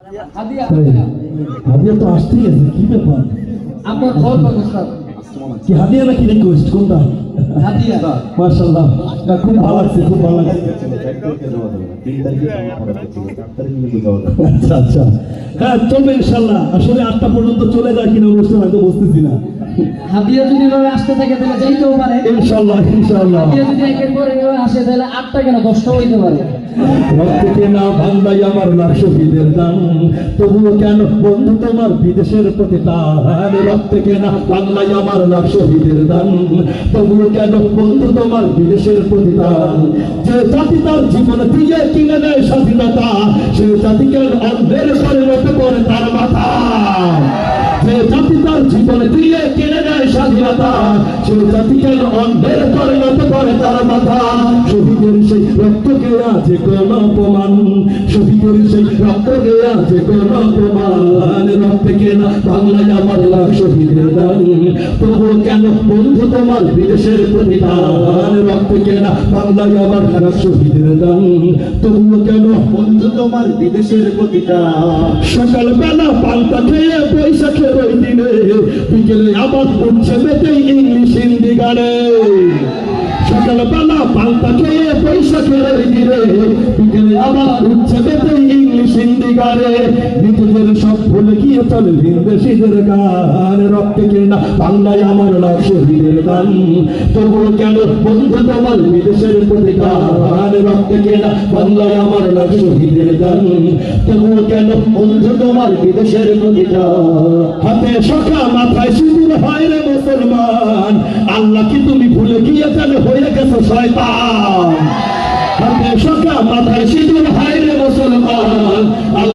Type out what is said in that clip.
হাদিয়া তো আসতেই আছে, কি ব্যাপার? আমার ফল স্যার কি হাদিয়া নাকি রিকোয়েস্ট কোনটা? হাদিয়া মাশাআল্লাহ, না খুব ভালো লাগছে, খুব ভালো লাগছে। আচ্ছা আচ্ছা, হ্যাঁ চলবে ইনশাআল্লাহ। আসলে 8টা পর্যন্ত চলে যায় কিনা অনুষ্ঠান হয়তো বুঝতেছি না। হাদিয়া যদি এভাবে আসতে থাকে তাহলে যাইতেও পারে ইনশাআল্লাহ ইনশাআল্লাহ। হাদিয়া যদি একের পর এভাবে আসে তাহলে 8টা কেন 10টা হইতে পারে। রক্তকে না ভাঙলাই আমার লাখ শহীদের দান, তবুও কেন বন্ধু তোমার বিদেশের প্রতি টান? রক্তকে না ভাঙলাই আমার লাখ শহীদের দান, তবুও কেন বন্ধু তোমার বিদেশের প্রতি টান? যে জাতি তার জীবন দিয়ে কিনে নেয় স্বাধীনতা, সে জাতিকে অন্ধের পরিণত করে তার মাথা। যে জাতি তার জীবন দিয়ে কিনে নেয় স্বাধীনতা, সে জাতিকে অন্ধের পরিণত করে তার মাথা। শহীদের সেই রক্তকে আছে কোন অপমান, শহীদের সেই রক্তকে আছে কোন অপমান? রক্তকে না বাংলায় আমার লাখ শহীদের দান, তবুও কেন বন্ধু তোমার বিদেশের প্রতি টান? রক্তকে না বাংলায় আমার লাখ শহীদের দান, তবুও কেন বন্ধু তোমার বিদেশের প্রতি টান? সকালবেলা পান্তা খেয়ে বৈশাখের ওই দিনে, বিকেলে আবার উঠছে মেতে ইংলিশ হিন্দি গানে। সকালবেলা পান্তা খেয়ে বৈশাখের ওই দিনে, বিকেলে আবার উঠছে মেতে ইংলিশ হিন্দি গানে। নিজেদের সব ভুলে গিয়ে চলে বিদেশিদের গান। রক্তকে না বাংলায় আমার লাখ শহীদের দান, তবুও কেন বন্ধু তোমার বিদেশের প্রতি টান? রক্তকে না বাংলায় আমার লাখ শহীদের দান, তবুও কেন বন্ধু তোমার বিদেশের প্রতি টান? হাতে শাখা মাথায় সিঁদুর হয় রে মুসলমান, আল্লাহ কি তুমি ভুলে গিয়ে জানে হয়ে গেছো শয়তান? হাতে শাখা মাথায় সিঁদুর হয় রে মুসলমান।